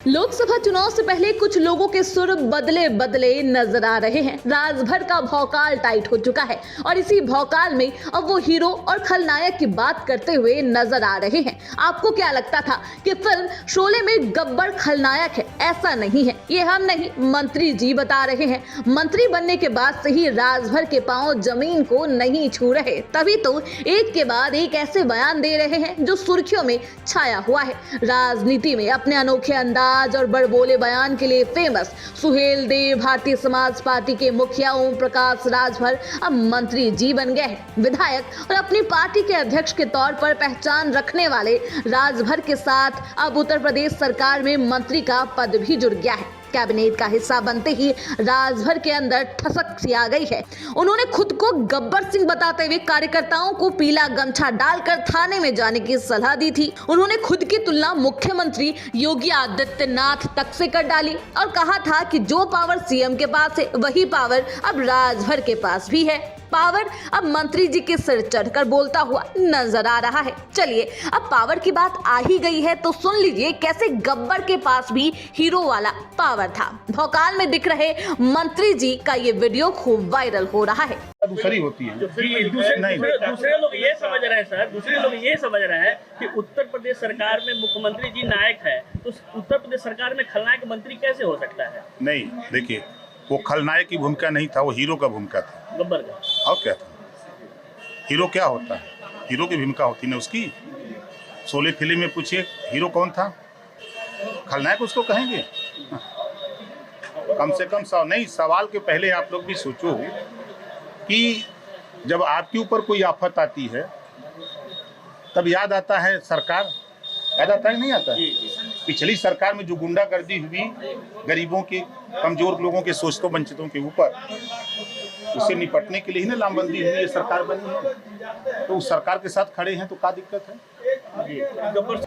लोकसभा चुनाव से पहले कुछ लोगों के सुर बदले बदले नजर आ रहे हैं। राजभर का भौकाल टाइट हो चुका है और इसी भौकाल में अब वो हीरो और खलनायक की बात करते हुए नजर आ रहे हैं। आपको क्या लगता था कि फिल्म शोले में गब्बर खलनायक है? ऐसा नहीं है, ये हम नहीं, मंत्री जी बता रहे हैं। मंत्री बनने के बाद से ही राजभर के पांव जमीन को नहीं छू रहे, तभी तो एक के बाद एक ऐसे बयान दे रहे हैं जो सुर्खियों में छाया हुआ है। राजनीति में अपने अनोखे अंदाज और बड़बोले बयान के लिए फेमस सुहेल देव भारतीय समाज पार्टी के मुखिया ओम प्रकाश राजभर अब मंत्री जी बन गए हैं। विधायक और अपनी पार्टी के अध्यक्ष के तौर पर पहचान रखने वाले राजभर के साथ अब उत्तर प्रदेश सरकार में मंत्री का पद भी जुड़ गया है। कैबिनेट का हिस्सा बनते ही राजभर के अंदर ठसक सी आ गई है। उन्होंने खुद को गब्बर सिंह बताते हुए कार्यकर्ताओं को पीला गमछा डालकर थाने में जाने की सलाह दी थी। उन्होंने खुद की तुलना मुख्यमंत्री योगी आदित्यनाथ तक से कर डाली और कहा था कि जो पावर सीएम के पास है वही पावर अब राजभर के पास भी है। पावर अब मंत्री जी के सिर चढ़कर बोलता हुआ नजर आ रहा है। चलिए, अब पावर की बात आ ही गई है तो सुन लीजिए कैसे गब्बर के पास भी हीरो वाला पावर था। भोकाल में दिख रहे मंत्री जी का ये वीडियो खूब वायरल हो रहा है। दूसरी होती है दूसरे लोग ये समझ रहे हैं सर, दूसरे लोग ये समझ रहे हैं कि उत्तर प्रदेश सरकार में मुख्यमंत्री जी नायक है, तो उत्तर प्रदेश सरकार में खलनायक मंत्री कैसे हो सकता है? नहीं, देखिए, वो खलनायक की भूमिका नहीं था, वो हीरो का भूमिका था। गब्बर का और क्या था? हीरो क्या होता है? हीरो की भूमिका होती ना उसकी। शोले फिल्म में पूछिए हीरो कौन था? खलनायक उसको कहेंगे? कम से कम नहीं, सवाल के पहले आप लोग भी सोचो कि जब आपके ऊपर कोई आफत आती है तब याद आता है सरकार, याद आता है नहीं आता है? पिछली सरकार में जो गुंडागर्दी हुई गरीबों के, कमजोर लोगों के, शोषितों वंचितों के ऊपर, उससे निपटने के लिए ही ना लामबंदी हुई, ये सरकार बनी है। तो उस सरकार के साथ खड़े हैं तो क्या दिक्कत है?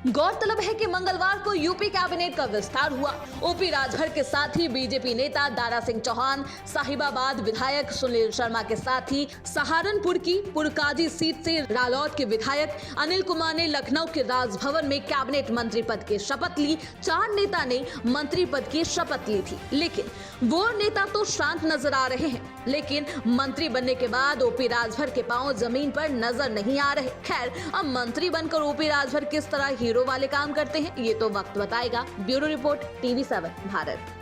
गौरतलब है कि मंगलवार को यूपी कैबिनेट का विस्तार हुआ। ओपी राजभर के साथ ही बीजेपी नेता दारा सिंह चौहान, साहिबाबाद विधायक सुनील शर्मा के साथ ही सहारनपुर की पुरकाजी सीट से रालोद के विधायक अनिल कुमार ने लखनऊ के राजभवन में कैबिनेट मंत्री पद की शपथ ली। 4 नेता ने मंत्री पद की शपथ ली थी, लेकिन वो नेता तो शांत नजर आ रहे हैं, लेकिन मंत्री बनने के बाद ओपी राजभर के पांव जमीन पर नजर नहीं आ रहे। खैर, अब मंत्री बनकर ओपी राजभर किस तरह हीरो वाले काम करते हैं ये तो वक्त बताएगा। Bureau report, TV7 Bharat.